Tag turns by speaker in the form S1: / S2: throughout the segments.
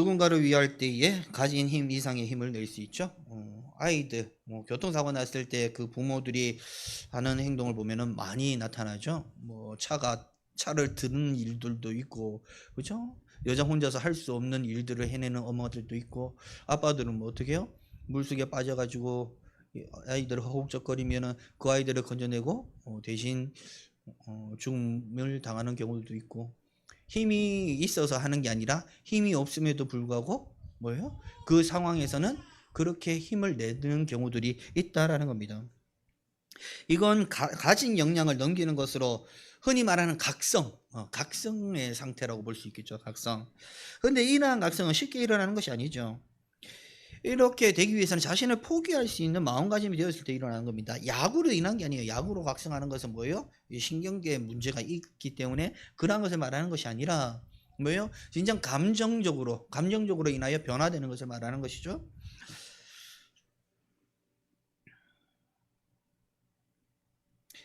S1: 누군가를 위할 때에 가진 힘 이상의 힘을 낼 수 있죠. 아이들 교통사고 났을 때 그 부모들이 하는 행동을 보면은 많이 나타나죠. 차를 드는 일들도 있고, 그죠? 여자 혼자서 할 수 없는 일들을 해내는 엄마들도 있고, 아빠들은 뭐 어떻게 해요? 물속에 빠져가지고 아이들을 허우적거리면은 그 아이들을 건져내고 대신 죽음을 당하는 경우도 있고, 힘이 있어서 하는 게 아니라 힘이 없음에도 불구하고 뭐예요? 그 상황에서는 그렇게 힘을 내는 경우들이 있다라는 겁니다. 이건 가진 역량을 넘기는 것으로 흔히 말하는 각성의 상태라고 볼 수 있겠죠. 각성. 근데 이러한 각성은 쉽게 일어나는 것이 아니죠. 이렇게 되기 위해서는 자신을 포기할 수 있는 마음가짐이 되었을 때 일어나는 겁니다. 약으로 인한 게 아니에요. 약으로 각성하는 것은 뭐예요? 신경계에 문제가 있기 때문에 그러한 것을 말하는 것이 아니라 뭐예요? 진정 감정적으로 인하여 변화되는 것을 말하는 것이죠.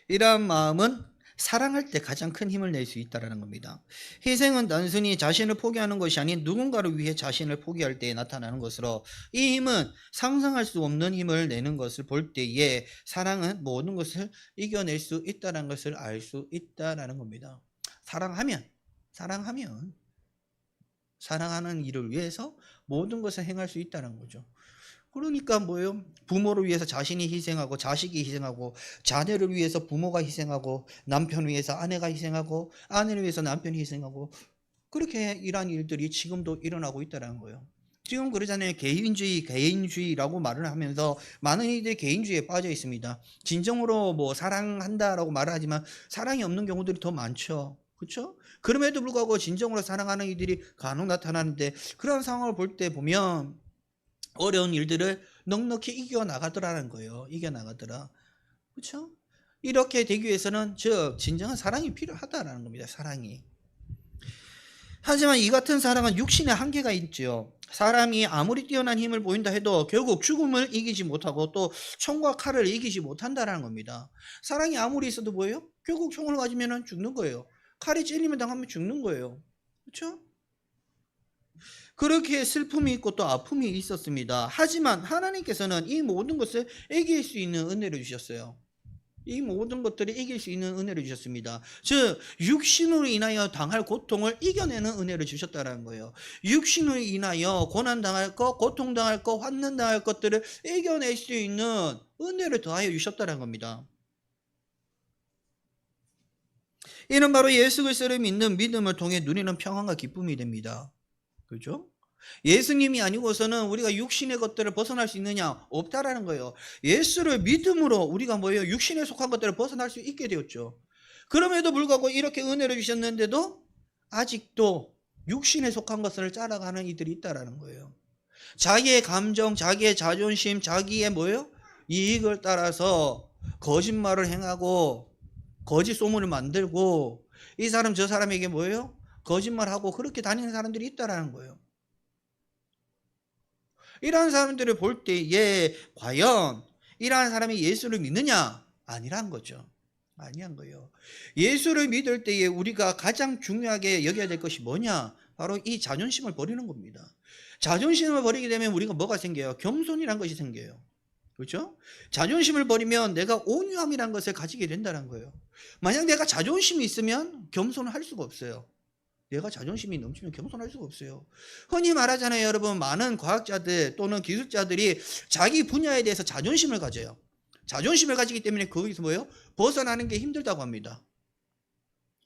S1: 이러한 마음은 사랑할 때 가장 큰 힘을 낼 수 있다는 겁니다. 희생은 단순히 자신을 포기하는 것이 아닌 누군가를 위해 자신을 포기할 때에 나타나는 것으로, 이 힘은 상상할 수 없는 힘을 내는 것을 볼 때에 사랑은 모든 것을 이겨낼 수 있다는 것을 알 수 있다는 겁니다. 사랑하는 일을 위해서 모든 것을 행할 수 있다는 거죠. 그러니까 뭐예요? 부모를 위해서 자신이 희생하고, 자식이 희생하고, 자녀를 위해서 부모가 희생하고, 남편을 위해서 아내가 희생하고, 아내를 위해서 남편이 희생하고, 그렇게 이러한 일들이 지금도 일어나고 있다는 거예요. 지금 그러잖아요. 개인주의라고 말을 하면서 많은 이들이 개인주의에 빠져 있습니다. 진정으로 사랑한다라고 말을 하지만 사랑이 없는 경우들이 더 많죠. 그렇죠? 그럼에도 불구하고 진정으로 사랑하는 이들이 간혹 나타나는데, 그런 상황을 볼 때 보면 어려운 일들을 넉넉히 이겨나가더라는 거예요. 이겨나가더라. 그렇죠? 이렇게 되기 위해서는 진정한 사랑이 필요하다라는 겁니다. 사랑이. 하지만 이 같은 사랑은 육신의 한계가 있죠. 사람이 아무리 뛰어난 힘을 보인다 해도 결국 죽음을 이기지 못하고 또 총과 칼을 이기지 못한다라는 겁니다. 사랑이 아무리 있어도 뭐예요? 결국 총을 가지면 죽는 거예요. 칼이 찔리면 당하면 죽는 거예요. 그렇죠? 그렇게 슬픔이 있고 또 아픔이 있었습니다. 하지만 하나님께서는 이 모든 것을 이길 수 있는 은혜를 주셨어요. 이 모든 것들을 이길 수 있는 은혜를 주셨습니다. 즉 육신으로 인하여 당할 고통을 이겨내는 은혜를 주셨다는 거예요. 육신으로 인하여 고난당할 것, 고통당할 것, 환난당할 것들을 이겨낼 수 있는 은혜를 더하여 주셨다는 겁니다. 이는 바로 예수 그리스도를 믿는 믿음을 통해 누리는 평안과 기쁨이 됩니다. 그렇죠? 예수님이 아니고서는 우리가 육신의 것들을 벗어날 수 있느냐? 없다라는 거예요. 예수를 믿음으로 우리가 육신에 속한 것들을 벗어날 수 있게 되었죠. 그럼에도 불구하고 이렇게 은혜를 주셨는데도 아직도 육신에 속한 것을 따라가는 이들이 있다라는 거예요. 자기의 감정, 자기의 자존심, 자기의 이익을 따라서 거짓말을 행하고 거짓 소문을 만들고 이 사람 저 사람에게 거짓말하고 그렇게 다니는 사람들이 있다라는 거예요. 이러한 사람들을 볼 때에 과연 이러한 사람이 예수를 믿느냐? 아니란 거죠. 아니한 거예요. 예수를 믿을 때에 우리가 가장 중요하게 여겨야 될 것이 뭐냐? 바로 이 자존심을 버리는 겁니다. 자존심을 버리게 되면 우리가 뭐가 생겨요? 겸손이란 것이 생겨요. 그렇죠? 자존심을 버리면 내가 온유함이란 것을 가지게 된다는 거예요. 만약 내가 자존심이 있으면 겸손을 할 수가 없어요. 내가 자존심이 넘치면 겸손할 수가 없어요. 흔히 말하잖아요, 여러분. 많은 과학자들 또는 기술자들이 자기 분야에 대해서 자존심을 가져요. 자존심을 가지기 때문에 거기서 벗어나는 게 힘들다고 합니다.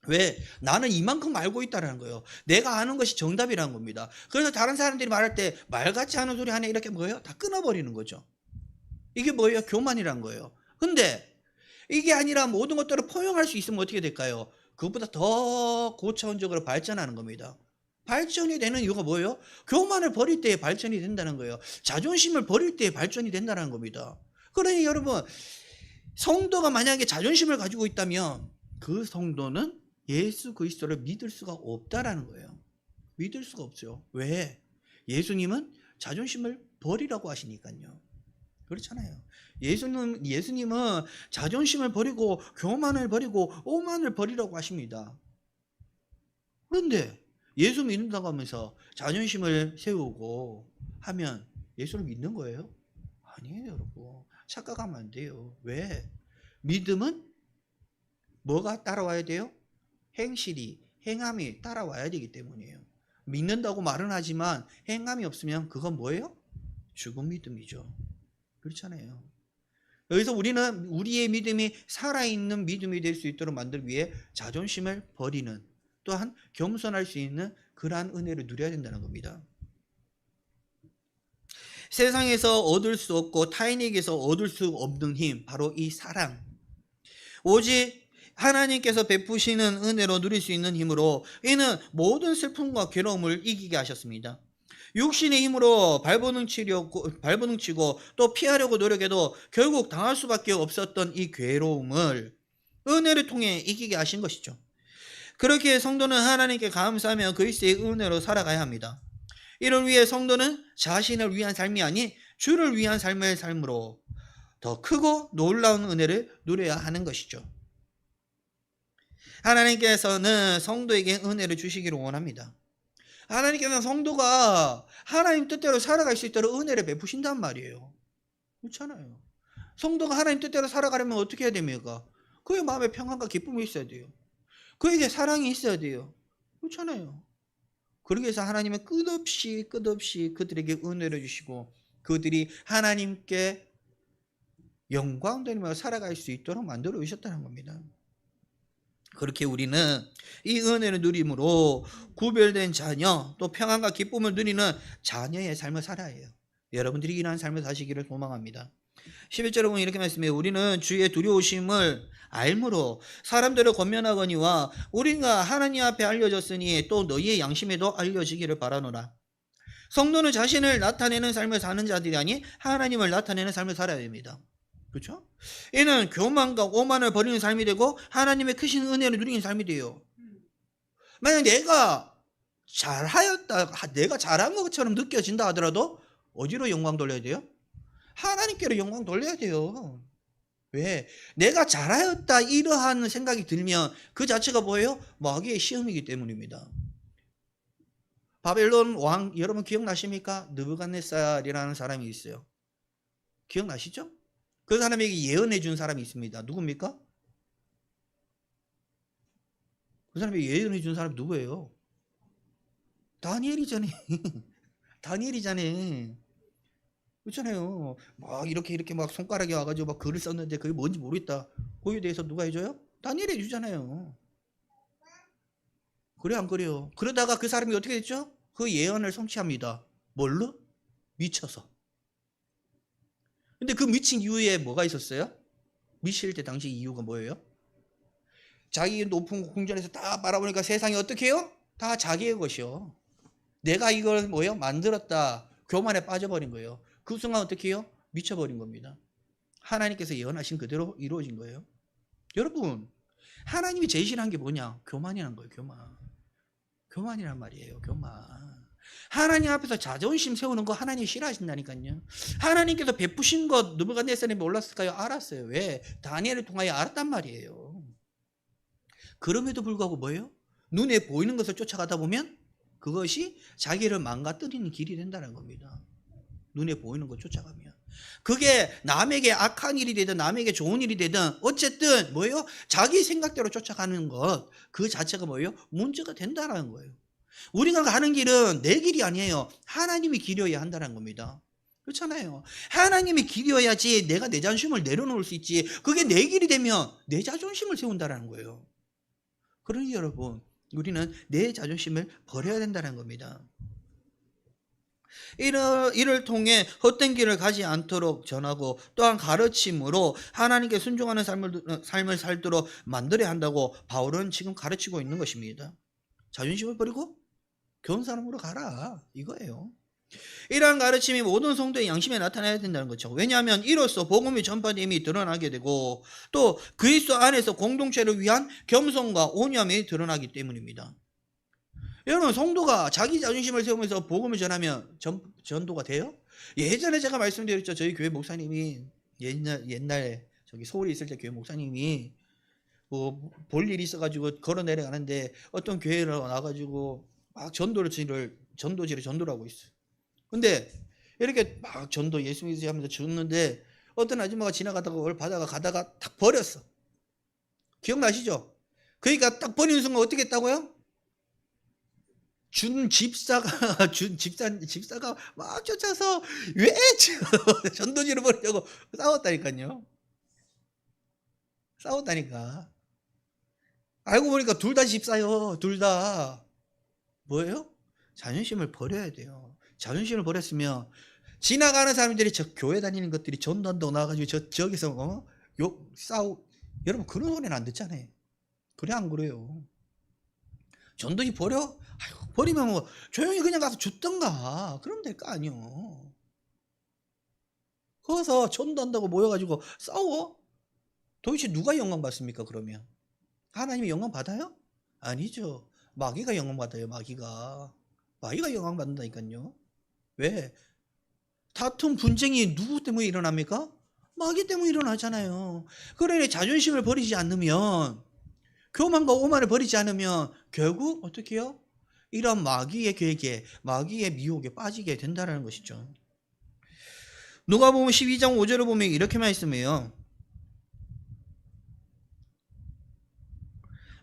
S1: 왜? 나는 이만큼 알고 있다는 거예요. 내가 아는 것이 정답이라는 겁니다. 그래서 다른 사람들이 말할 때 말 같지 않은 소리 하네 이렇게 다 끊어버리는 거죠. 이게 교만이란 거예요. 근데 이게 아니라 모든 것들을 포용할 수 있으면 어떻게 될까요? 그것보다 더 고차원적으로 발전하는 겁니다. 발전이 되는 이유가 뭐예요? 교만을 버릴 때에 발전이 된다는 거예요. 자존심을 버릴 때에 발전이 된다는 겁니다. 그러니 여러분, 성도가 만약에 자존심을 가지고 있다면 그 성도는 예수 그리스도를 믿을 수가 없다라는 거예요. 믿을 수가 없어요. 왜? 예수님은 자존심을 버리라고 하시니까요. 그렇잖아요. 예수님은 자존심을 버리고 교만을 버리고 오만을 버리라고 하십니다. 그런데 예수 믿는다고 하면서 자존심을 세우고 하면 예수를 믿는 거예요? 아니에요, 여러분. 착각하면 안 돼요. 왜? 믿음은 뭐가 따라와야 돼요? 행실이, 행함이 따라와야 되기 때문이에요. 믿는다고 말은 하지만 행함이 없으면 그건 뭐예요? 죽은 믿음이죠. 그렇잖아요. 여기서 우리는 우리의 믿음이 살아있는 믿음이 될 수 있도록 만들기 위해 자존심을 버리는, 또한 겸손할 수 있는 그러한 은혜를 누려야 된다는 겁니다. 세상에서 얻을 수 없고 타인에게서 얻을 수 없는 힘, 바로 이 사랑. 오직 하나님께서 베푸시는 은혜로 누릴 수 있는 힘으로 이는 모든 슬픔과 괴로움을 이기게 하셨습니다. 육신의 힘으로 발버둥치고 또 피하려고 노력해도 결국 당할 수밖에 없었던 이 괴로움을 은혜를 통해 이기게 하신 것이죠. 그렇게 성도는 하나님께 감사하며 그리스도의 은혜로 살아가야 합니다. 이를 위해 성도는 자신을 위한 삶이 아닌 주를 위한 삶을 삶으로 더 크고 놀라운 은혜를 누려야 하는 것이죠. 하나님께서는 성도에게 은혜를 주시기를 원합니다. 하나님께서는 성도가 하나님 뜻대로 살아갈 수 있도록 은혜를 베푸신단 말이에요. 그렇잖아요. 성도가 하나님 뜻대로 살아가려면 어떻게 해야 됩니까? 그의 마음에 평안과 기쁨이 있어야 돼요. 그에게 사랑이 있어야 돼요. 그렇잖아요. 그러기 위해서 하나님은 끝없이 그들에게 은혜를 주시고 그들이 하나님께 영광 돌리며 살아갈 수 있도록 만들어 주셨다는 겁니다. 그렇게 우리는 이 은혜를 누림으로 구별된 자녀, 또 평안과 기쁨을 누리는 자녀의 삶을 살아야 해요. 여러분들이 이러한 삶을 사시기를 소망합니다. 11절에 보면 이렇게 말씀해요. 우리는 주의 두려우심을 알므로 사람들을 권면하거니와 우리가 하나님 앞에 알려졌으니 또 너희의 양심에도 알려지기를 바라노라. 성도는 자신을 나타내는 삶을 사는 자들이 아닌 하나님을 나타내는 삶을 살아야 됩니다. 그렇죠? 이는 교만과 오만을 버리는 삶이 되고 하나님의 크신 은혜를 누리는 삶이 돼요. 만약 내가 잘한 것처럼 느껴진다 하더라도 어디로 영광 돌려야 돼요? 하나님께로 영광 돌려야 돼요. 왜? 내가 잘하였다 이러한 생각이 들면 그 자체가 뭐예요? 마귀의 시험이기 때문입니다. 바벨론 왕 여러분 기억나십니까? 느부갓네살이라는 사람이 있어요. 기억나시죠? 그 사람에게 예언해 준 사람이 있습니다. 누굽니까? 그 사람에게 예언해 준 사람이 누구예요? 다니엘이잖아요. 다니엘이잖아요. 그렇잖아요. 막 이렇게 막 손가락에 와가지고 막 글을 썼는데 그게 뭔지 모르겠다. 거기에 대해서 누가 해줘요? 다니엘이 해주잖아요. 그래 안 그래요? 그러다가 그 사람이 어떻게 됐죠? 그 예언을 성취합니다. 뭘로? 미쳐서. 근데 그 미친 이유에 뭐가 있었어요? 미칠 때 당시 이유가 뭐예요? 자기 높은 궁전에서 딱 바라보니까 세상이 어떻게 해요? 다 자기의 것이요. 내가 이걸 뭐예요? 만들었다. 교만에 빠져버린 거예요. 그 순간 어떻게 해요? 미쳐버린 겁니다. 하나님께서 예언하신 그대로 이루어진 거예요. 여러분, 하나님이 제시한 게 뭐냐? 교만이란 거예요. 교만이란 말이에요. 교만. 하나님 앞에서 자존심 세우는 거 하나님이 싫어하신다니까요. 하나님께서 베푸신 것 느부갓네살이 몰랐을까요? 알았어요. 왜? 다니엘을 통하여 알았단 말이에요. 그럼에도 불구하고 뭐예요? 눈에 보이는 것을 쫓아가다 보면 그것이 자기를 망가뜨리는 길이 된다는 겁니다. 눈에 보이는 것 쫓아가면. 그게 남에게 악한 일이 되든 남에게 좋은 일이 되든 어쨌든 뭐예요? 자기 생각대로 쫓아가는 것 그 자체가 뭐예요? 문제가 된다는 거예요. 우리가 가는 길은 내 길이 아니에요. 하나님이 길이어야 한다는 겁니다. 그렇잖아요. 하나님이 길이어야지 내가 내 자존심을 내려놓을 수 있지. 그게 내 길이 되면 내 자존심을 세운다는 거예요. 그러니 여러분, 우리는 내 자존심을 버려야 된다는 겁니다. 이를 통해 헛된 길을 가지 않도록 전하고 또한 가르침으로 하나님께 순종하는 삶을 살도록 만들어야 한다고 바울은 지금 가르치고 있는 것입니다. 자존심을 버리고 겸손함으로 가라 이거예요. 이러한 가르침이 모든 성도의 양심에 나타나야 된다는 거죠. 왜냐하면 이로써 복음이 전파됨이 드러나게 되고 또 그리스도 안에서 공동체를 위한 겸손과 온유함이 드러나기 때문입니다. 여러분, 성도가 자기 자존심을 세우면서 복음을 전하면 전도가 돼요? 예전에 제가 말씀드렸죠. 저희 교회 목사님이 옛날에 저기 서울에 있을 때 교회 목사님이 뭐 볼 일이 있어가지고 걸어 내려가는데 어떤 교회를 나가지고 막 전도를 하고 있어요. 근데 이렇게 막 전도 예수 믿으세요 하면서 줬는데 어떤 아줌마가 지나가다가 그걸 받아가 가다가 탁 버렸어. 기억나시죠? 그러니까 딱 버리는 순간 어떻게 했다고요? 준 집사가 집사가 막 쫓아서 왜 전도지를 버리려고 싸웠다니까요. 싸웠다니까. 알고 보니까 둘 다 집사요. 둘 다. 뭐예요? 자존심을 버려야 돼요. 자존심을 버렸으면 지나가는 사람들이 저 교회 다니는 것들이 전도한다고 나와가지고 저기서 욕 싸우. 여러분 그런 소리는 안 듣잖아요. 그래 안 그래요? 전도지 버려? 아이고, 버리면 뭐 조용히 그냥 가서 죽던가 그러면 될 거 아니요. 거기서 전도한다고 모여가지고 싸워? 도대체 누가 영광 받습니까 그러면? 하나님이 영광 받아요? 아니죠. 마귀가 영광 받아요. 마귀가 영광 받는다니까요. 왜? 다툼 분쟁이 누구 때문에 일어납니까? 마귀 때문에 일어나잖아요. 그래 자존심을 버리지 않으면, 교만과 오만을 버리지 않으면 결국 어떻게 해요? 이런 마귀의 계획에, 마귀의 미혹에 빠지게 된다는 것이죠. 누가복음 12장 5절을 보면 이렇게 말씀해요.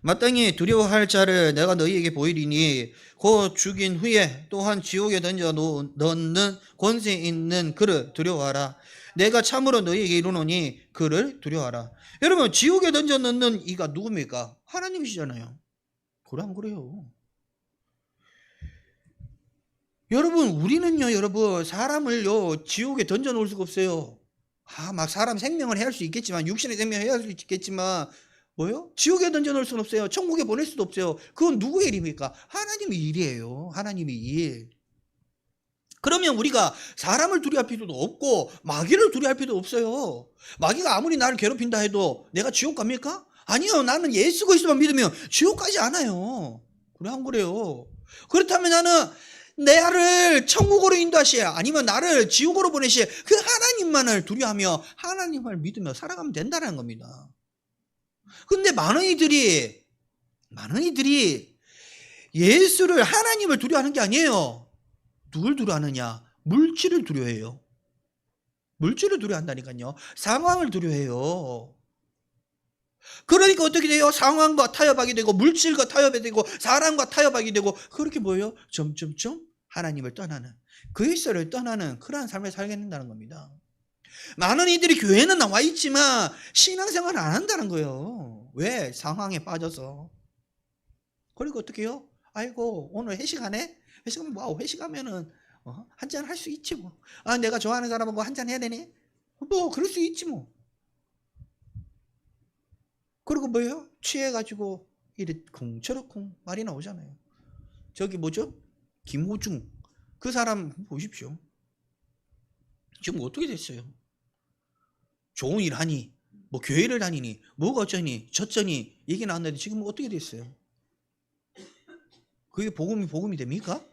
S1: 마땅히 두려워할 자를 내가 너희에게 보이리니 곧 죽인 후에 또한 지옥에 던져 넣는 권세 있는 그를 두려워하라. 내가 참으로 너희에게 이르노니 그를 두려워하라. 여러분 지옥에 던져 넣는 이가 누굽니까? 하나님이시잖아요. 그래 안 그래요? 여러분 우리는요 여러분 사람을요 지옥에 던져 놓을 수가 없어요. 막 사람 생명을 해할 수 있겠지만 육신의 생명을 해할 수 있겠지만 뭐요? 지옥에 던져 놓을 수는 없어요. 천국에 보낼 수도 없어요. 그건 누구의 일입니까? 하나님의 일이에요. 하나님의 일. 그러면 우리가 사람을 두려워할 필요도 없고 마귀를 두려워할 필요도 없어요. 마귀가 아무리 나를 괴롭힌다 해도 내가 지옥 갑니까? 아니요. 나는 예수 그리스도만 믿으면 지옥 가지 않아요. 그래 안 그래요? 그렇다면 나는 나를 천국으로 인도하시어 아니면 나를 지옥으로 보내시어 그 하나님만을 두려워하며 하나님을 믿으며 살아가면 된다는 겁니다. 근데 많은 이들이 예수를 하나님을 두려워하는 게 아니에요. 누굴 두려워하느냐? 물질을 두려워해요. 물질을 두려워한다니까요. 상황을 두려워해요. 그러니까 어떻게 돼요? 상황과 타협하게 되고 물질과 타협하게 되고 사람과 타협하게 되고 그렇게 뭐예요? 점점점 하나님을 떠나는 그리스도를 떠나는 그러한 삶을 살게 된다는 겁니다. 많은 이들이 교회는 나와 있지만 신앙생활을 안 한다는 거예요. 왜? 상황에 빠져서. 그리고 어떻게 해요? 아이고 오늘 회식하네? 회식하면 뭐 회식하면은 한잔 할 수 있지 뭐. 내가 좋아하는 사람하고 한잔 해야 되네? 뭐 그럴 수 있지 뭐. 그리고 뭐예요? 취해가지고 이래 쿵처럼 말이 나오잖아요. 저기 뭐죠? 김호중 그 사람 보십시오. 지금 어떻게 됐어요? 좋은 일 하니 뭐 교회를 다니니 뭐가 어쩌니 저쩌니 얘기 나왔는데 지금 어떻게 됐어요? 그게 복음이 됩니까?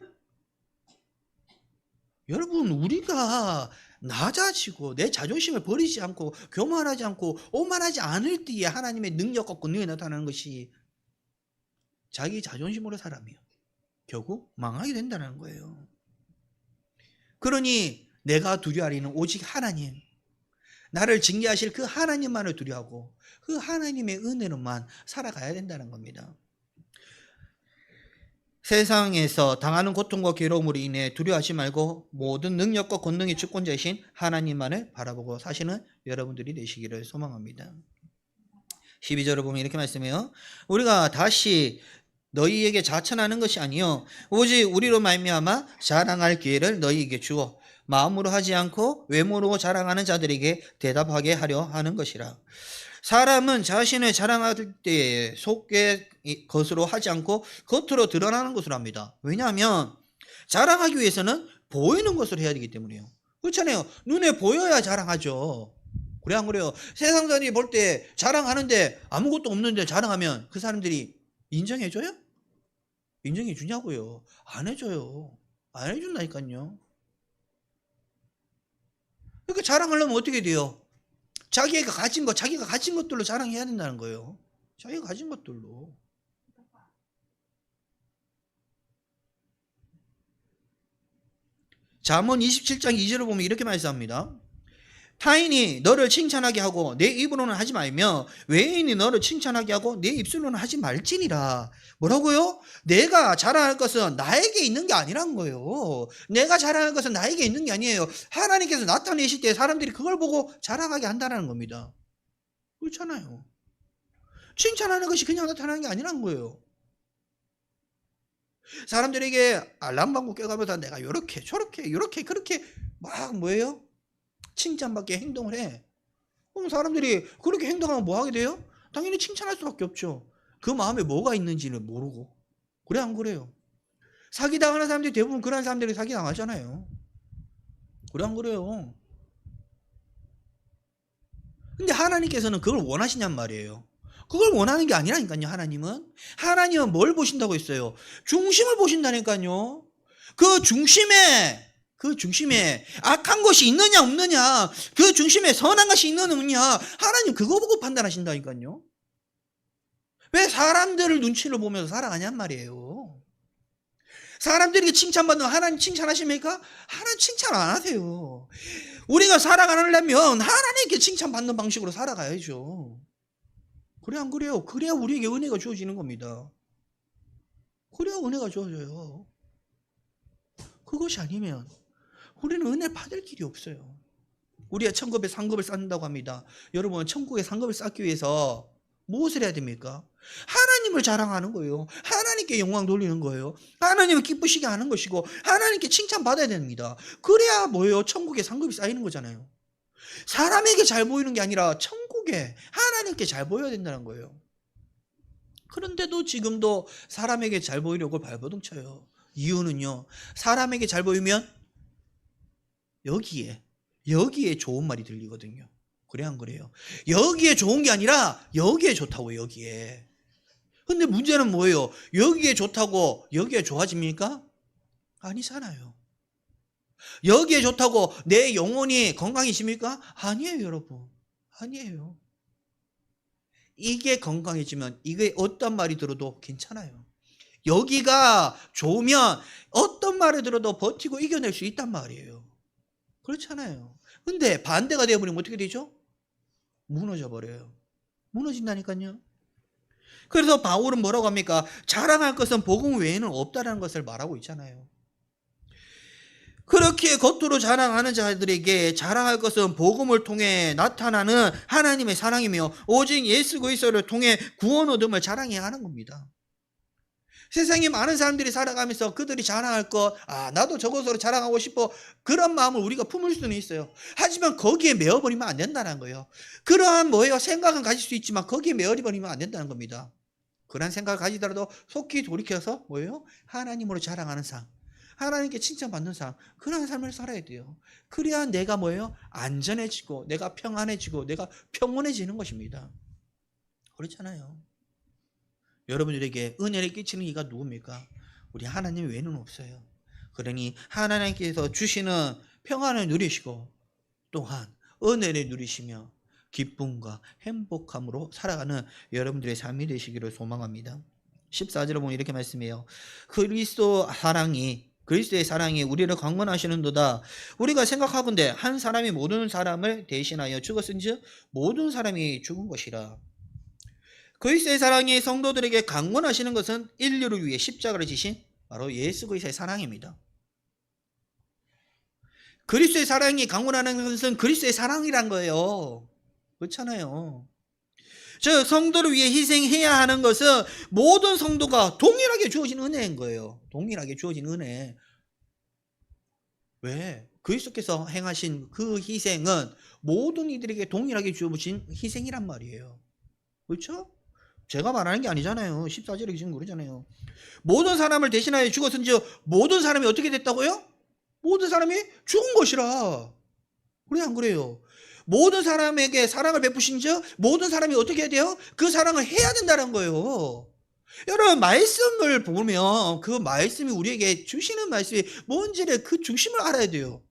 S1: 여러분 우리가 낮아지고 내 자존심을 버리지 않고 교만하지 않고 오만하지 않을 때에 하나님의 능력과 권능이 나타나는 것이 자기 자존심으로 살아면 결국 망하게 된다는 거예요. 그러니 내가 두려워하리는 오직 하나님, 나를 징계하실 그 하나님만을 두려워하고 그 하나님의 은혜로만 살아가야 된다는 겁니다. 세상에서 당하는 고통과 괴로움으로 인해 두려워하지 말고 모든 능력과 권능의 주권자이신 하나님만을 바라보고 사시는 여러분들이 되시기를 소망합니다. 12절을 보면 이렇게 말씀해요. 우리가 다시 너희에게 자천하는 것이 아니요 오직 우리로 말미암아 자랑할 기회를 너희에게 주어 마음으로 하지 않고 외모로 자랑하는 자들에게 대답하게 하려 하는 것이라. 사람은 자신을 자랑할 때에 속의 것으로 하지 않고 겉으로 드러나는 것으로 합니다. 왜냐하면 자랑하기 위해서는 보이는 것으로 해야 되기 때문이에요. 그렇잖아요. 눈에 보여야 자랑하죠. 그래 안 그래요? 세상 사람이 볼 때 자랑하는데 아무것도 없는데 자랑하면 그 사람들이 인정해줘요? 인정해 주냐고요? 안 해줘요. 안 해준다니까요. 그러니까 자랑하려면 어떻게 돼요? 자기가 가진 것들로 자랑해야 된다는 거예요. 자기가 가진 것들로. 잠언 27장 2절을 보면 이렇게 말씀합니다. 타인이 너를 칭찬하게 하고 내 입으로는 하지 말며 외인이 너를 칭찬하게 하고 내 입술로는 하지 말지니라. 뭐라고요? 내가 자랑할 것은 나에게 있는 게 아니란 거예요. 내가 자랑할 것은 나에게 있는 게 아니에요. 하나님께서 나타내실 때 사람들이 그걸 보고 자랑하게 한다는 겁니다. 그렇잖아요. 칭찬하는 것이 그냥 나타나는 게 아니란 거예요. 사람들에게 알람방구 껴가면서 내가 요렇게 저렇게 요렇게 그렇게 막 뭐예요? 칭찬받게 행동을 해. 그럼 사람들이 그렇게 행동하면 뭐 하게 돼요? 당연히 칭찬할 수밖에 없죠. 그 마음에 뭐가 있는지는 모르고. 그래 안 그래요? 사기당하는 사람들이 대부분 그런 사람들이 사기당하잖아요. 그래 안 그래요? 근데 하나님께서는 그걸 원하시냔 말이에요. 그걸 원하는 게 아니라니까요. 하나님은 뭘 보신다고 했어요? 중심을 보신다니까요. 그 중심에 악한 것이 있느냐 없느냐, 그 중심에 선한 것이 있느냐 없느냐, 하나님 그거 보고 판단하신다니까요. 왜 사람들을 눈치를 보면서 살아가냔 말이에요. 사람들이 칭찬받는 하나님 칭찬하십니까? 하나님 칭찬 안 하세요. 우리가 살아가려면 하나님께 칭찬받는 방식으로 살아가야죠. 그래 안 그래요? 그래야 우리에게 은혜가 주어지는 겁니다. 그래야 은혜가 주어져요. 그것이 아니면 우리는 은혜를 받을 길이 없어요. 우리가 천국에 상급을 쌓는다고 합니다. 여러분, 천국에 상급을 쌓기 위해서 무엇을 해야 됩니까? 하나님을 자랑하는 거예요. 하나님께 영광 돌리는 거예요. 하나님을 기쁘시게 하는 것이고 하나님께 칭찬받아야 됩니다. 그래야 뭐예요? 천국에 상급이 쌓이는 거잖아요. 사람에게 잘 보이는 게 아니라 천국에 하나님께 잘 보여야 된다는 거예요. 그런데도 지금도 사람에게 잘 보이려고 발버둥 쳐요. 이유는요, 사람에게 잘 보이면 여기에 좋은 말이 들리거든요. 그래 안 그래요? 여기에 좋은 게 아니라 여기에 좋다고. 여기에. 근데 문제는 뭐예요? 여기에 좋다고 여기에 좋아집니까? 아니잖아요. 여기에 좋다고 내 영혼이 건강해집니까? 아니에요, 여러분. 아니에요. 이게 건강해지면 이게 어떤 말이 들어도 괜찮아요. 여기가 좋으면 어떤 말을 들어도 버티고 이겨낼 수 있단 말이에요. 그렇잖아요. 근데 반대가 되어버리면 어떻게 되죠? 무너져 버려요. 무너진다니까요. 그래서 바울은 뭐라고 합니까? 자랑할 것은 복음 외에는 없다는 것을 말하고 있잖아요. 그렇게 겉으로 자랑하는 자들에게 자랑할 것은 복음을 통해 나타나는 하나님의 사랑이며 오직 예수 그리스도를 통해 구원 얻음을 자랑해야 하는 겁니다. 세상에 많은 사람들이 살아가면서 그들이 자랑할 것, 나도 저것으로 자랑하고 싶어, 그런 마음을 우리가 품을 수는 있어요. 하지만 거기에 매어버리면 안 된다는 거예요. 그러한 생각은 가질 수 있지만 거기에 매어버리면 안 된다는 겁니다. 그런 생각을 가지더라도 속히 돌이켜서 하나님으로 자랑하는 삶, 하나님께 칭찬받는 삶, 그런 삶을 살아야 돼요. 그래야 내가 안전해지고 내가 평안해지고 내가 평온해지는 것입니다. 그렇잖아요. 여러분들에게 은혜를 끼치는 이가 누굽니까? 우리 하나님 외에는 없어요. 그러니 하나님께서 주시는 평안을 누리시고 또한 은혜를 누리시며 기쁨과 행복함으로 살아가는 여러분들의 삶이 되시기를 소망합니다. 14절을 보면 이렇게 말씀해요. 그리스도의 사랑이 우리를 강건하시는도다. 우리가 생각하건대 한 사람이 모든 사람을 대신하여 죽었은즉 모든 사람이 죽은 것이라. 그리스도의 사랑이 성도들에게 강건하시는 것은 인류를 위해 십자가를 지신 바로 예수 그리스도의 사랑입니다. 그리스도의 사랑이 강건하는 것은 그리스도의 사랑이란 거예요. 그렇잖아요. 즉 성도를 위해 희생해야 하는 것은 모든 성도가 동일하게 주어진 은혜인 거예요. 동일하게 주어진 은혜. 왜? 그리스도께서 행하신 그 희생은 모든 이들에게 동일하게 주어진 희생이란 말이에요. 그렇죠? 제가 말하는 게 아니잖아요. 14절에 지금 그러잖아요. 모든 사람을 대신하여 죽었은즉 모든 사람이 어떻게 됐다고요? 모든 사람이 죽은 것이라. 그래 안 그래요? 모든 사람에게 사랑을 베푸신즉 모든 사람이 어떻게 해야 돼요? 그 사랑을 해야 된다는 거예요. 여러분, 말씀을 보면 그 말씀이 우리에게 주시는 말씀이 뭔지를 그 중심을 알아야 돼요.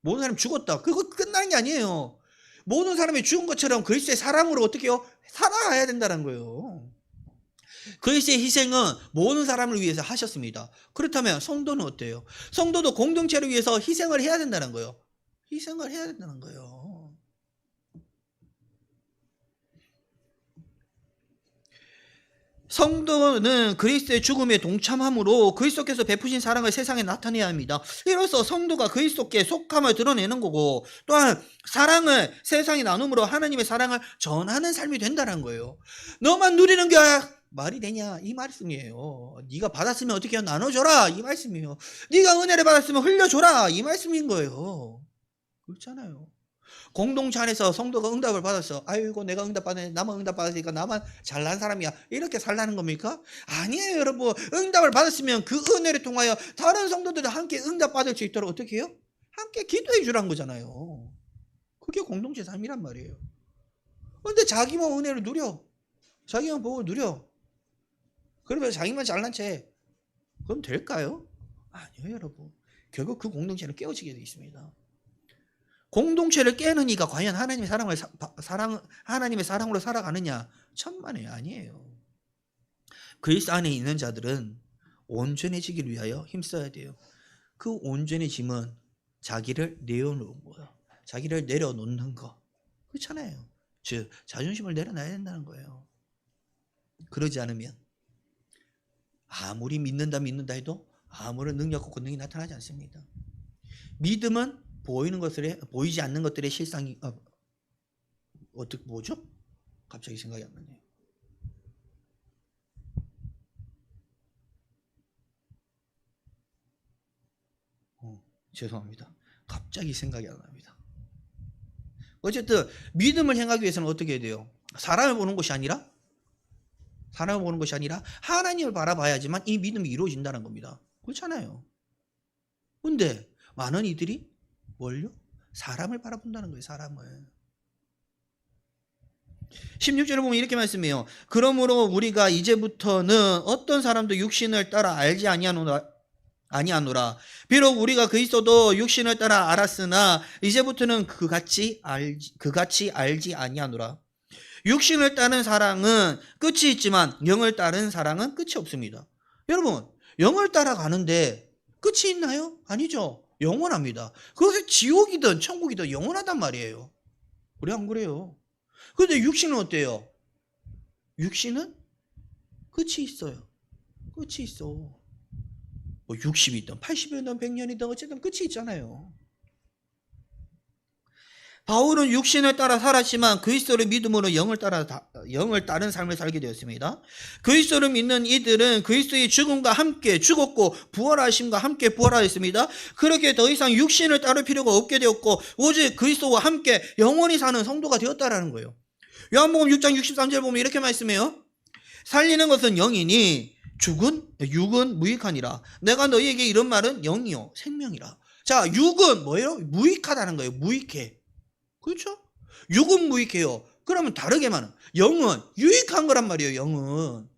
S1: 모든 사람이 죽었다. 그거 끝나는 게 아니에요. 모든 사람이 죽은 것처럼 그리스도의 사랑으로 어떻게 해요? 살아가야 된다는 거예요. 그리스도의 희생은 모든 사람을 위해서 하셨습니다. 그렇다면 성도는 어때요? 성도도 공동체를 위해서 희생을 해야 된다는 거예요. 희생을 해야 된다는 거예요. 성도는 그리스도의 죽음에 동참함으로 그리스도께서 베푸신 사랑을 세상에 나타내야 합니다. 이로써 성도가 그리스도께 속함을 드러내는 거고, 또한 사랑을 세상에 나눔으로 하나님의 사랑을 전하는 삶이 된다는 거예요. 너만 누리는 게 말이 되냐 이 말씀이에요. 네가 받았으면 어떻게 나눠줘라 이 말씀이에요. 네가 은혜를 받았으면 흘려줘라 이 말씀인 거예요. 그렇잖아요. 공동체 안에서 성도가 응답을 받았어. 아이고 내가 응답 받았네. 나만 응답 받았으니까 나만 잘난 사람이야. 이렇게 살라는 겁니까? 아니에요 여러분. 응답을 받았으면 그 은혜를 통하여 다른 성도들도 함께 응답 받을 수 있도록 어떻게 해요? 함께 기도해 주라는 거잖아요. 그게 공동체 삶이란 말이에요. 그런데 자기만 은혜를 누려. 자기만 보고 누려. 그러면 자기만 잘난 채. 그럼 될까요? 아니에요 여러분. 결국 그 공동체는 깨어지게 되어 있습니다. 공동체를 깨는 이가 과연 하나님의 하나님의 사랑으로 살아가느냐? 천만에 아니에요. 그리스도 안에 있는 자들은 온전해지기를 위하여 힘써야 돼요. 그 온전해짐은 자기를 내어놓은 거야. 자기를 내려놓는 거. 그렇잖아요. 즉 자존심을 내려놔야 된다는 거예요. 그러지 않으면 아무리 믿는다 해도 아무런 능력과 권능이 나타나지 않습니다. 믿음은 보이지 않는 것들의 실상이 어떻게 뭐죠? 갑자기 생각이 안 나네요. 죄송합니다. 갑자기 생각이 안 납니다. 어쨌든 믿음을 행하기 위해서는 어떻게 해야 돼요? 사람을 보는 것이 아니라 하나님을 바라봐야지만 이 믿음이 이루어진다는 겁니다. 그렇잖아요. 근데 많은 이들이 뭘요? 사람을 바라본다는 거예요. 사람을. 16절을 보면 이렇게 말씀해요. 그러므로 우리가 이제부터는 어떤 사람도 육신을 따라 알지 아니하노라. 비록 우리가 그리스도도 육신을 따라 알았으나 이제부터는 그같이 알지 아니하노라. 육신을 따른 사랑은 끝이 있지만 영을 따른 사랑은 끝이 없습니다. 여러분, 영을 따라가는데 끝이 있나요? 아니죠. 영원합니다. 그것이 지옥이든 천국이든 영원하단 말이에요. 우리 안 그래요? 그런데 육신은 어때요? 육신은 끝이 있어요. 끝이 있어. 뭐 60이든 80이든 100년이든 어쨌든 끝이 있잖아요. 바울은 육신을 따라 살았지만 그리스도를 믿음으로 영을 따른 삶을 살게 되었습니다. 그리스도를 믿는 이들은 그리스도의 죽음과 함께 죽었고 부활하심과 함께 부활하였습니다. 그렇게 더 이상 육신을 따를 필요가 없게 되었고 오직 그리스도와 함께 영원히 사는 성도가 되었다라는 거예요. 요한복음 6장 63절 보면 이렇게 말씀해요. 살리는 것은 영이니 육은 무익하니라. 내가 너희에게 이런 말은 영이요 생명이라. 자, 육은 뭐예요? 무익하다는 거예요. 무익해. 그렇죠? 육은 무익해요. 그러면 다르게 말은 영은 유익한 거란 말이에요. 영은.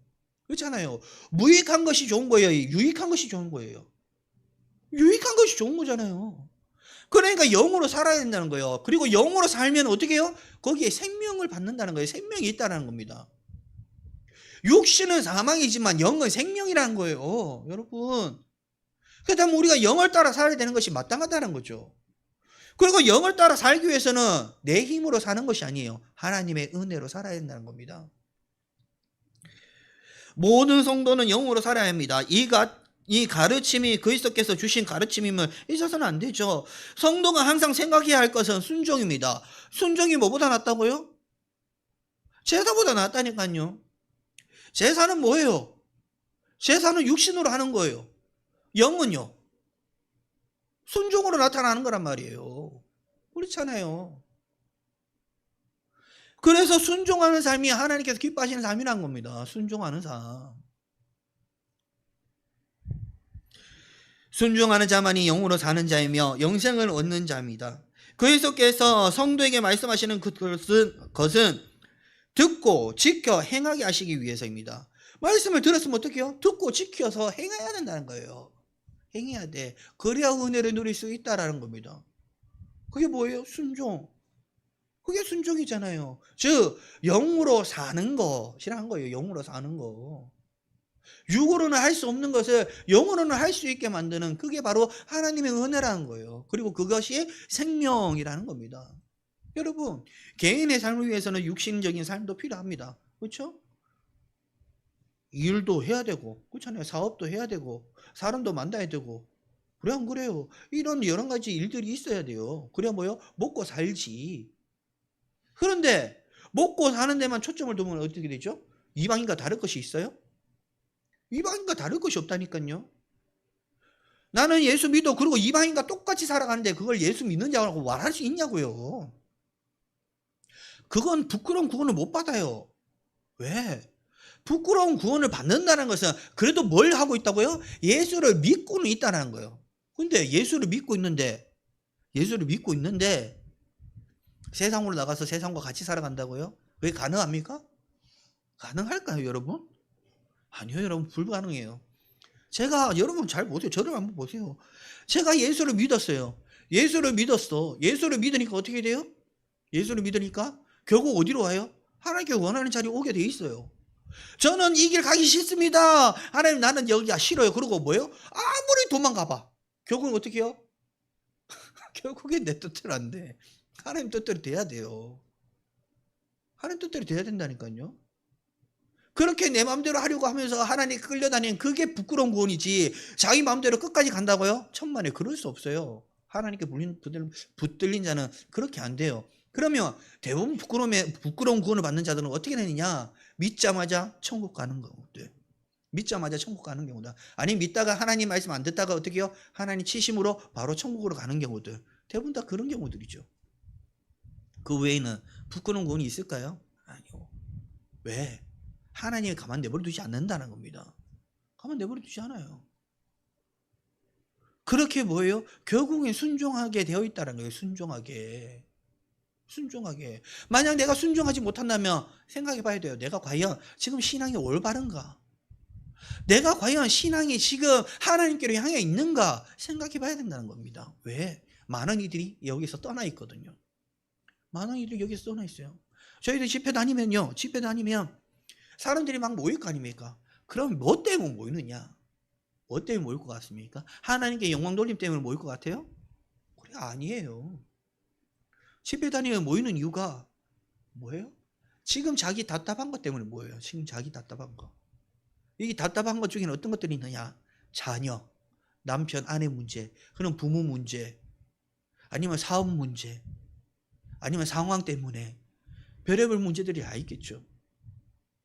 S1: 그렇잖아요. 무익한 것이 좋은 거예요. 유익한 것이 좋은 거예요. 유익한 것이 좋은 거잖아요. 그러니까 영으로 살아야 된다는 거예요. 그리고 영으로 살면 어떻게 해요? 거기에 생명을 받는다는 거예요. 생명이 있다는 겁니다. 육신은 사망이지만 영은 생명이라는 거예요. 여러분. 그렇다면 우리가 영을 따라 살아야 되는 것이 마땅하다는 거죠. 그리고 영을 따라 살기 위해서는 내 힘으로 사는 것이 아니에요. 하나님의 은혜로 살아야 된다는 겁니다. 모든 성도는 영으로 살아야 합니다. 이 가르침이 그리스도께서 주신 가르침임을 잊어서는 안 되죠. 성도가 항상 생각해야 할 것은 순종입니다. 순종이 뭐보다 낫다고요? 제사보다 낫다니까요. 제사는 뭐예요? 제사는 육신으로 하는 거예요. 영은요? 순종으로 나타나는 거란 말이에요. 그렇잖아요. 그래서 순종하는 삶이 하나님께서 기뻐하시는 삶이란 겁니다. 순종하는 삶. 순종하는 자만이 영으로 사는 자이며 영생을 얻는 자입니다. 그리스도께서 성도에게 말씀하시는 것은 듣고 지켜 행하게 하시기 위해서입니다. 말씀을 들었으면 어떻게 해요? 듣고 지켜서 행해야 된다는 거예요. 행해야 돼. 그래야 은혜를 누릴 수 있다라는 겁니다. 그게 뭐예요? 순종. 그게 순종이잖아요. 즉 영으로 사는 것이라는 거예요. 영으로 사는 거. 육으로는 할 수 없는 것을 영으로는 할 수 있게 만드는, 그게 바로 하나님의 은혜라는 거예요. 그리고 그것이 생명이라는 겁니다. 여러분, 개인의 삶을 위해서는 육신적인 삶도 필요합니다. 그렇죠? 일도 해야 되고, 그렇잖아요. 사업도 해야 되고, 사람도 만나야 되고, 그래 안 그래요? 이런 여러 가지 일들이 있어야 돼요. 그래야 뭐요? 먹고 살지. 그런데 먹고 사는 데만 초점을 두면 어떻게 되죠? 이방인과 다를 것이 있어요? 이방인과 다를 것이 없다니까요. 나는 예수 믿어. 그리고 이방인과 똑같이 살아가는데 그걸 예수 믿느냐고 말할 수 있냐고요. 그건 부끄러운 구원을 못 받아요. 왜? 부끄러운 구원을 받는다는 것은 그래도 뭘 하고 있다고요? 예수를 믿고는 있다는 거예요. 근데 예수를 믿고 있는데 세상으로 나가서 세상과 같이 살아간다고요? 그게 가능합니까? 가능할까요, 여러분? 아니요, 여러분, 불가능해요. 제가, 여러분 잘 보세요. 저를 한번 보세요. 제가 예수를 믿었어요. 예수를 믿었어. 예수를 믿으니까 어떻게 돼요? 예수를 믿으니까 결국 어디로 와요? 하나님께 원하는 자리에 오게 돼 있어요. 저는 이 길 가기 싫습니다. 하나님, 나는 여기가 싫어요. 그러고 뭐예요? 아무리 도망가봐. 결국은 어떻게 해요? 결국엔 내 뜻대로 안 돼. 하나님 뜻대로 돼야 돼요. 하나님 뜻대로 돼야 된다니까요. 그렇게 내 마음대로 하려고 하면서 하나님 끌려다니는 그게 부끄러운 구원이지, 자기 마음대로 끝까지 간다고요? 천만에 그럴 수 없어요. 하나님께 붙들린 자는 그렇게 안 돼요. 그러면 대부분 부끄러운 구원을 받는 자들은 어떻게 되느냐? 믿자마자 천국 가는 경우들. 믿자마자 천국 가는 경우다. 아니, 믿다가 하나님 말씀 안 듣다가 어떻게 해요? 하나님 치심으로 바로 천국으로 가는 경우들. 대부분 다 그런 경우들이죠. 그 외에는 부끄러운 구원이 있을까요? 아니요. 왜? 하나님이 가만 내버려 두지 않는다는 겁니다. 가만 내버려 두지 않아요. 그렇게 뭐예요? 결국엔 순종하게 되어 있다는 거예요. 순종하게. 만약 내가 순종하지 못한다면 생각해 봐야 돼요. 내가 과연 지금 신앙이 올바른가? 내가 과연 신앙이 지금 하나님께로 향해 있는가? 생각해 봐야 된다는 겁니다. 왜? 많은 이들이 여기서 떠나 있거든요. 많은 이들이 여기서 떠나 있어요. 저희들 집회 다니면 사람들이 막 모일 거 아닙니까? 그럼 뭐 때문에 모이느냐? 뭐 때문에 모일 것 같습니까? 하나님께 영광 돌림 때문에 모일 것 같아요? 그래, 아니에요. 집회 다니면 모이는 이유가 뭐예요? 지금 자기 답답한 것 때문에 모여요. 지금 자기 답답한 거. 이 답답한 것 중에는 어떤 것들이 있느냐? 자녀, 남편, 아내 문제, 그런 부모 문제, 아니면 사업 문제, 아니면 상황 때문에 별의별 문제들이 다 있겠죠.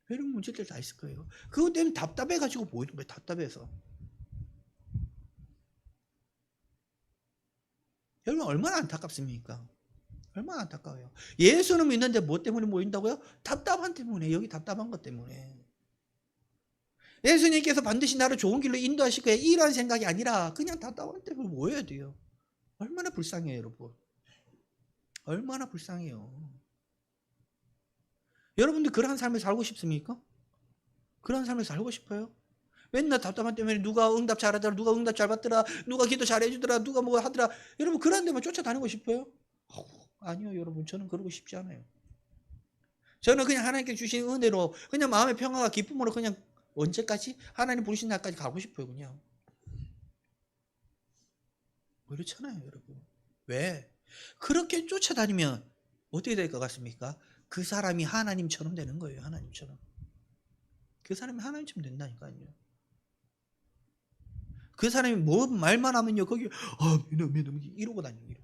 S1: 별의별 문제들 다 있을 거예요. 그것 때문에 답답해가지고 모이는 거예요. 답답해서. 여러분, 얼마나 안타깝습니까? 얼마나 안타까워요. 예수는 믿는데 뭐 때문에 모인다고요? 답답한 때문에. 여기 답답한 것 때문에. 예수님께서 반드시 나를 좋은 길로 인도하실 거예요, 이런 생각이 아니라 그냥 답답한 때문에 모여야 돼요. 얼마나 불쌍해요, 여러분. 얼마나 불쌍해요. 여러분들 그런 삶을 살고 싶습니까? 그런 삶을 살고 싶어요? 맨날 답답한 때문에 누가 응답 잘하더라, 누가 응답 잘 받더라, 누가 기도 잘해주더라, 누가 뭐 하더라. 여러분 그런 데만 쫓아다니고 싶어요? 아니요, 여러분. 저는 그러고 싶지 않아요. 저는 그냥 하나님께 주신 은혜로 그냥 마음의 평화와 기쁨으로 그냥 언제까지? 하나님 부르신 날까지 가고 싶어요. 그냥. 그렇잖아요, 여러분. 왜? 그렇게 쫓아다니면 어떻게 될 것 같습니까? 그 사람이 하나님처럼 되는 거예요. 하나님처럼. 그 사람이 하나님처럼 된다니까요. 그 사람이 뭐 말만 하면요, 거기 믿어 이러고 다니는.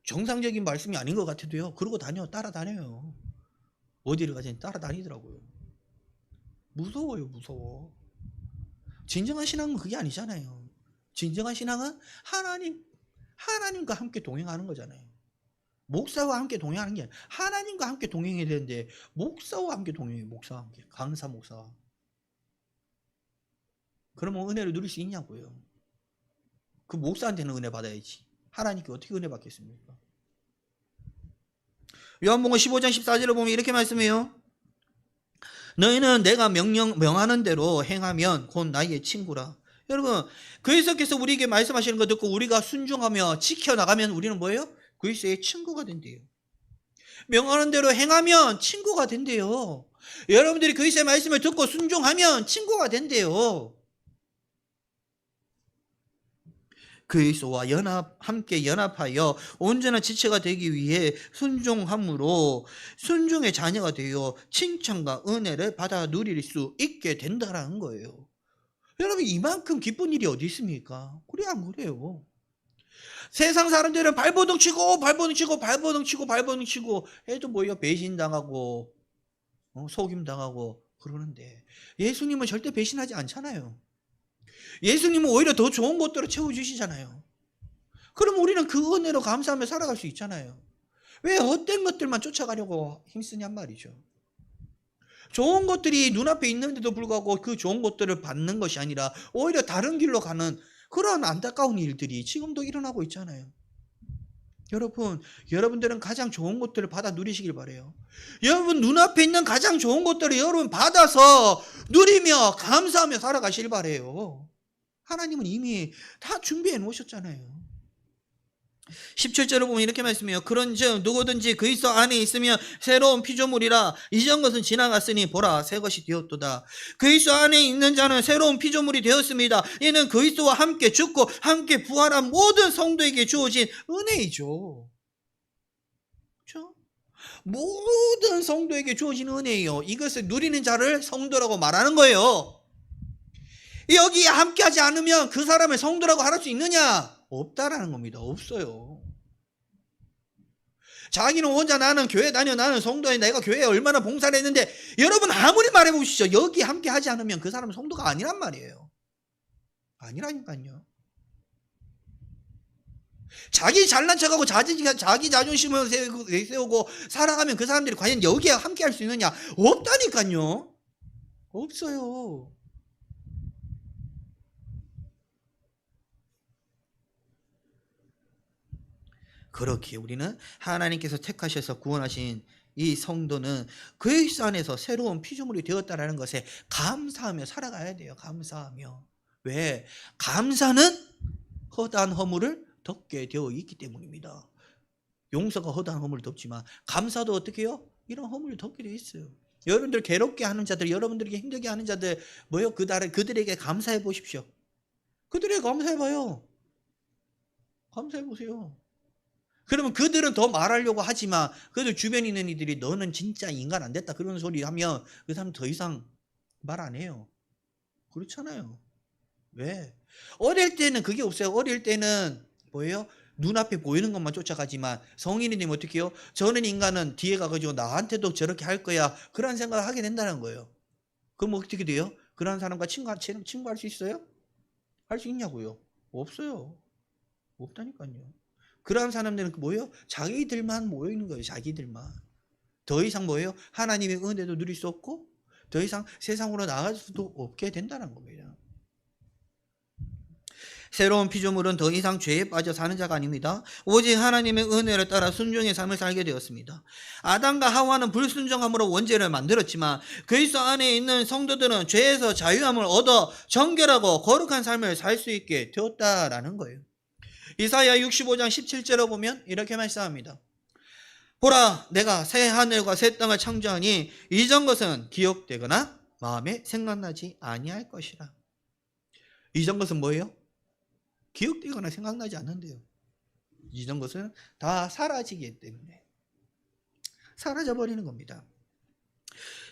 S1: 정상적인 말씀이 아닌 것 같아도요, 그러고 따라다녀요. 어디를 가든지 따라다니더라고요. 무서워요, 무서워. 진정한 신앙은 그게 아니잖아요. 진정한 신앙은 하나님과 함께 동행하는 거잖아요. 목사와 함께 동행하는 게 아니라 하나님과 함께 동행해야 되는데, 목사와 함께 동행해요. 목사와 함께. 강사 목사와. 그러면 은혜를 누릴 수 있냐고요. 그 목사한테는 은혜 받아야지. 하나님께 어떻게 은혜 받겠습니까? 요한복음 15장 14절을 보면 이렇게 말씀해요. 너희는 내가 명하는 대로 행하면 곧 나의 친구라. 여러분, 그리스도께서 우리에게 말씀하시는 거 듣고 우리가 순종하며 지켜나가면 우리는 뭐예요? 그리스도의 친구가 된대요. 명하는 대로 행하면 친구가 된대요. 여러분들이 그리스도의 말씀을 듣고 순종하면 친구가 된대요. 그리스도와 함께 연합하여 온전한 지체가 되기 위해 순종함으로 순종의 자녀가 되어 칭찬과 은혜를 받아 누릴 수 있게 된다는 거예요. 여러분, 이만큼 기쁜 일이 어디 있습니까? 그래 안 그래요? 세상 사람들은 발버둥 치고 해도 뭐예요? 배신당하고 속임당하고 그러는데 예수님은 절대 배신하지 않잖아요. 예수님은 오히려 더 좋은 것들을 채워주시잖아요. 그럼 우리는 그 은혜로 감사하며 살아갈 수 있잖아요. 왜 헛된 것들만 쫓아가려고 힘쓰냔 말이죠. 좋은 것들이 눈앞에 있는데도 불구하고 그 좋은 것들을 받는 것이 아니라 오히려 다른 길로 가는 그런 안타까운 일들이 지금도 일어나고 있잖아요. 여러분들은 가장 좋은 것들을 받아 누리시길 바라요. 여러분 눈앞에 있는 가장 좋은 것들을 여러분 받아서 누리며 감사하며 살아가시길 바라요. 하나님은 이미 다 준비해 놓으셨잖아요. 17절을 보면 이렇게 말씀해요. 그런즉 누구든지 그리스도 안에 있으면 새로운 피조물이라 이전 것은 지나갔으니 보라 새 것이 되었도다. 그리스도 안에 있는 자는 새로운 피조물이 되었습니다. 이는 그리스도와 함께 죽고 함께 부활한 모든 성도에게 주어진 은혜이죠. 그렇죠? 모든 성도에게 주어진 은혜예요. 이것을 누리는 자를 성도라고 말하는 거예요. 여기에 함께하지 않으면 그 사람을 성도라고 할 수 있느냐? 없다라는 겁니다. 없어요. 자기는 혼자 나는 교회 다녀 나는 성도에 내가 교회에 얼마나 봉사를 했는데 여러분 아무리 말해보시죠. 여기 함께하지 않으면 그 사람은 성도가 아니란 말이에요. 아니라니까요. 자기 잘난 척하고 자기 자존심을 세우고 살아가면 그 사람들이 과연 여기에 함께할 수 있느냐? 없다니까요. 없어요. 그렇기에 우리는 하나님께서 택하셔서 구원하신 이 성도는 그리스도 안에서 새로운 피조물이 되었다라는 것에 감사하며 살아가야 돼요. 감사하며. 왜? 감사는 허다한 허물을 덮게 되어 있기 때문입니다. 용서가 허다한 허물을 덮지만 감사도 어떻게 해요? 이런 허물을 덮게 되어 있어요. 여러분들 괴롭게 하는 자들, 여러분들에게 힘들게 하는 자들 뭐요? 그들에게 감사해 보십시오. 그들에게 감사해 봐요. 감사해 보세요. 그러면 그들은 더 말하려고 하지만 그들 주변에 있는 이들이 너는 진짜 인간 안 됐다 그런 소리 하면 그 사람 더 이상 말 안 해요. 그렇잖아요. 왜? 어릴 때는 그게 없어요. 어릴 때는 뭐예요? 눈앞에 보이는 것만 쫓아가지만 성인이 되면 어떻게 해요? 저는 인간은 뒤에 가가지고 나한테도 저렇게 할 거야. 그런 생각을 하게 된다는 거예요. 그럼 어떻게 돼요? 그런 사람과 친구할 수 있어요? 할 수 있냐고요? 없어요. 없다니까요. 그런 사람들은 뭐예요? 자기들만 모여 있는 거예요. 자기들만. 더 이상 뭐예요? 하나님의 은혜도 누릴 수 없고 더 이상 세상으로 나갈 수도 없게 된다는 겁니다. 새로운 피조물은 더 이상 죄에 빠져 사는 자가 아닙니다. 오직 하나님의 은혜를 따라 순종의 삶을 살게 되었습니다. 아담과 하와는 불순종함으로 원죄를 만들었지만 그리스도 안에 있는 성도들은 죄에서 자유함을 얻어 정결하고 거룩한 삶을 살 수 있게 되었다라는 거예요. 이사야 65장 17절을 보면 이렇게 말씀합니다. 보라 내가 새 하늘과 새 땅을 창조하니 이전 것은 기억되거나 마음에 생각나지 아니할 것이라. 이전 것은 뭐예요? 기억되거나 생각나지 않는데요. 이전 것은 다 사라지기 때문에 사라져버리는 겁니다.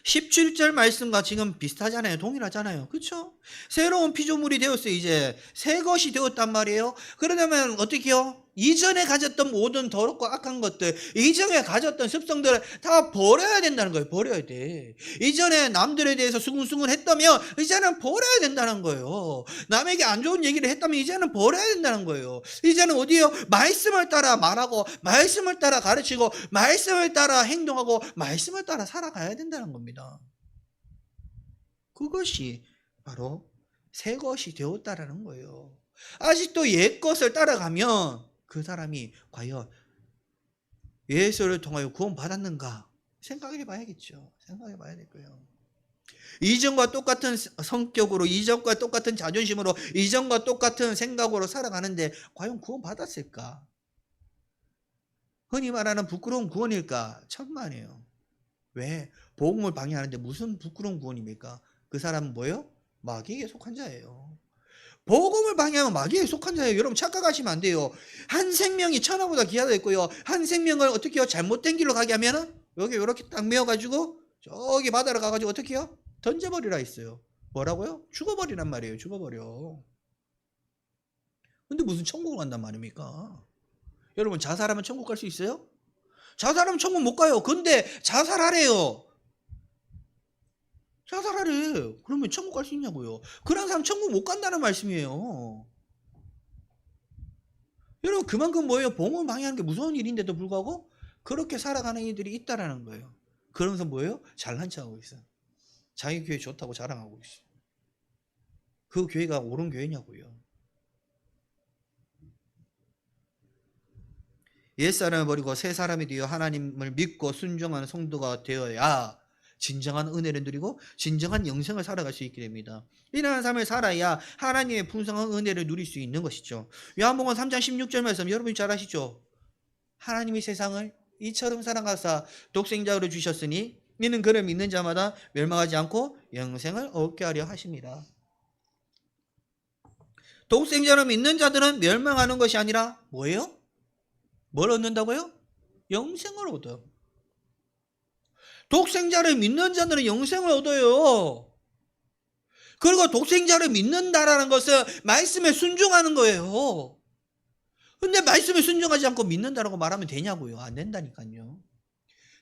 S1: 17절 말씀과 지금 비슷하잖아요. 동일하잖아요. 그렇죠? 새로운 피조물이 되었어요. 이제 새 것이 되었단 말이에요. 그러려면 어떻게 해요? 이전에 가졌던 모든 더럽고 악한 것들, 이전에 가졌던 습성들을 다 버려야 된다는 거예요. 버려야 돼. 이전에 남들에 대해서 수근수근 했다면 이제는 버려야 된다는 거예요. 남에게 안 좋은 얘기를 했다면 이제는 버려야 된다는 거예요. 이제는 어디에요? 말씀을 따라 말하고 말씀을 따라 가르치고 말씀을 따라 행동하고 말씀을 따라 살아가야 된다는 겁니다. 그것이 바로 새 것이 되었다라는 거예요. 아직도 옛 것을 따라가면 그 사람이 과연 예수를 통하여 구원받았는가 생각해 봐야겠죠. 생각해 봐야 될 거예요. 이전과 똑같은 성격으로, 이전과 똑같은 자존심으로, 이전과 똑같은 생각으로 살아가는데 과연 구원받았을까? 흔히 말하는 부끄러운 구원일까? 천만에요. 왜? 복음을 방해하는데 무슨 부끄러운 구원입니까? 그 사람은 뭐예요? 마귀에게 속한 자예요. 복음을 방해하면 마귀에 속한 자예요. 여러분 착각하시면 안 돼요. 한 생명이 천하보다 귀하다 했고요. 한 생명을 어떻게 해요? 잘못된 길로 가게 하면은 여기 이렇게 딱 메어가지고 저기 바다로 가가지고 어떻게 해요? 던져버리라 했어요. 뭐라고요? 죽어버리란 말이에요. 죽어버려. 근데 무슨 천국을 간단 말입니까? 여러분 자살하면 천국 갈 수 있어요? 자살하면 천국 못 가요. 근데 자살하래요. 자살하래. 그러면 천국 갈 수 있냐고요. 그런 사람 천국 못 간다는 말씀이에요. 여러분 그만큼 뭐예요? 복음을 방해하는 게 무서운 일인데도 불구하고 그렇게 살아가는 이들이 있다라는 거예요. 그러면서 뭐예요? 잘난 척하고 있어요. 자기 교회 좋다고 자랑하고 있어요. 그 교회가 옳은 교회냐고요. 옛사람을 버리고 새 사람이 되어 하나님을 믿고 순종하는 성도가 되어야 진정한 은혜를 누리고 진정한 영생을 살아갈 수 있게 됩니다. 이러한 삶을 살아야 하나님의 풍성한 은혜를 누릴 수 있는 것이죠. 요한복음 3장 16절 말씀 여러분이 잘 아시죠? 하나님이 세상을 이처럼 사랑하사 독생자로 주셨으니 이는 그를 믿는 자마다 멸망하지 않고 영생을 얻게 하려 하십니다. 독생자로 믿는 자들은 멸망하는 것이 아니라 뭐예요? 뭘 얻는다고요? 영생을 얻어요. 독생자를 믿는 자들은 영생을 얻어요. 그리고 독생자를 믿는다라는 것은 말씀에 순종하는 거예요. 근데 말씀에 순종하지 않고 믿는다라고 말하면 되냐고요. 안 된다니까요.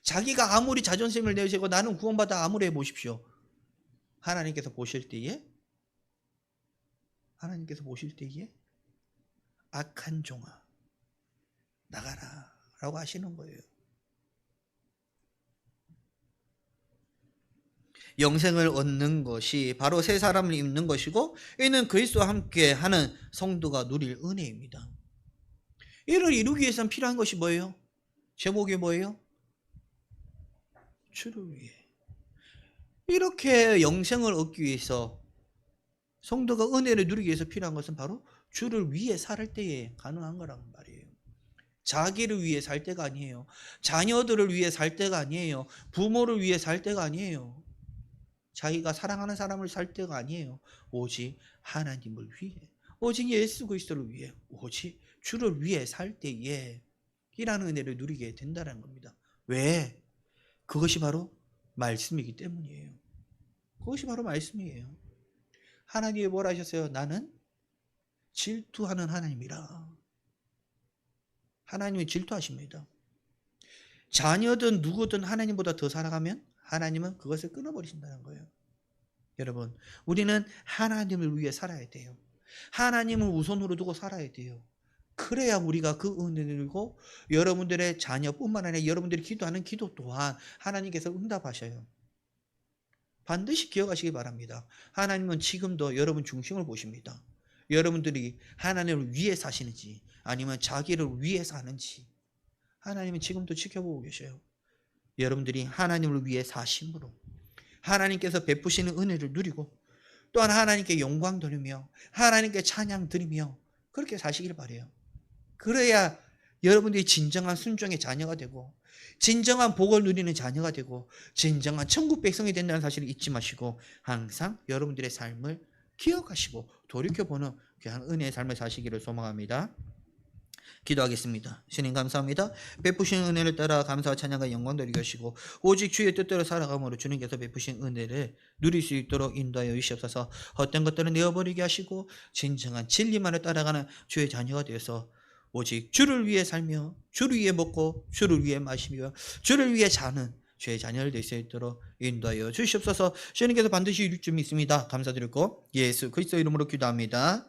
S1: 자기가 아무리 자존심을 내세우고 나는 구원받아 아무리 해보십시오. 하나님께서 보실 때에 악한 종아 나가라 라고 하시는 거예요. 영생을 얻는 것이 바로 새 사람을 입는 것이고 이는 그리스도와 함께 하는 성도가 누릴 은혜입니다. 이를 이루기 위해서는 필요한 것이 뭐예요? 제목이 뭐예요? 주를 위해. 이렇게 영생을 얻기 위해서 성도가 은혜를 누리기 위해서 필요한 것은 바로 주를 위해 살 때에 가능한 거란 말이에요. 자기를 위해 살 때가 아니에요. 자녀들을 위해 살 때가 아니에요. 부모를 위해 살 때가 아니에요. 자기가 사랑하는 사람을 살 때가 아니에요. 오직 하나님을 위해, 오직 예수 그리스도를 위해, 오직 주를 위해 살 때에 이라는 은혜를 누리게 된다는 겁니다. 왜? 그것이 바로 말씀이기 때문이에요. 그것이 바로 말씀이에요. 하나님이 뭘 하셨어요? 나는 질투하는 하나님이라. 하나님이 질투하십니다. 자녀든 누구든 하나님보다 더 살아가면 하나님은 그것을 끊어버리신다는 거예요. 여러분, 우리는 하나님을 위해 살아야 돼요. 하나님을 우선으로 두고 살아야 돼요. 그래야 우리가 그 은혜를 누리고 여러분들의 자녀뿐만 아니라 여러분들이 기도하는 기도 또한 하나님께서 응답하셔요. 반드시 기억하시기 바랍니다. 하나님은 지금도 여러분 중심을 보십니다. 여러분들이 하나님을 위해 사시는지 아니면 자기를 위해 사는지 하나님은 지금도 지켜보고 계셔요. 여러분들이 하나님을 위해 사심으로 하나님께서 베푸시는 은혜를 누리고 또한 하나님께 영광 돌리며 하나님께 찬양 드리며 그렇게 사시길 바라요. 그래야 여러분들이 진정한 순종의 자녀가 되고 진정한 복을 누리는 자녀가 되고 진정한 천국 백성이 된다는 사실을 잊지 마시고 항상 여러분들의 삶을 기억하시고 돌이켜보는 귀한 은혜의 삶을 사시기를 소망합니다. 기도하겠습니다. 주님 감사합니다. 베푸신 은혜를 따라 감사와 찬양과 영광 드리게 하시고 오직 주의 뜻대로 살아감으로 주님께서 베푸신 은혜를 누릴 수 있도록 인도하여 주시옵소서. 헛된 것들은 내어버리게 하시고 진정한 진리만을 따라가는 주의 자녀가 되어서 오직 주를 위해 살며 주를 위해 먹고 주를 위해 마시며 주를 위해 자는 주의 자녀를 될 수 있도록 인도하여 주시옵소서. 주님께서 반드시 이룰 줄 믿습니다. 감사드리고 예수 그리스도 이름으로 기도합니다.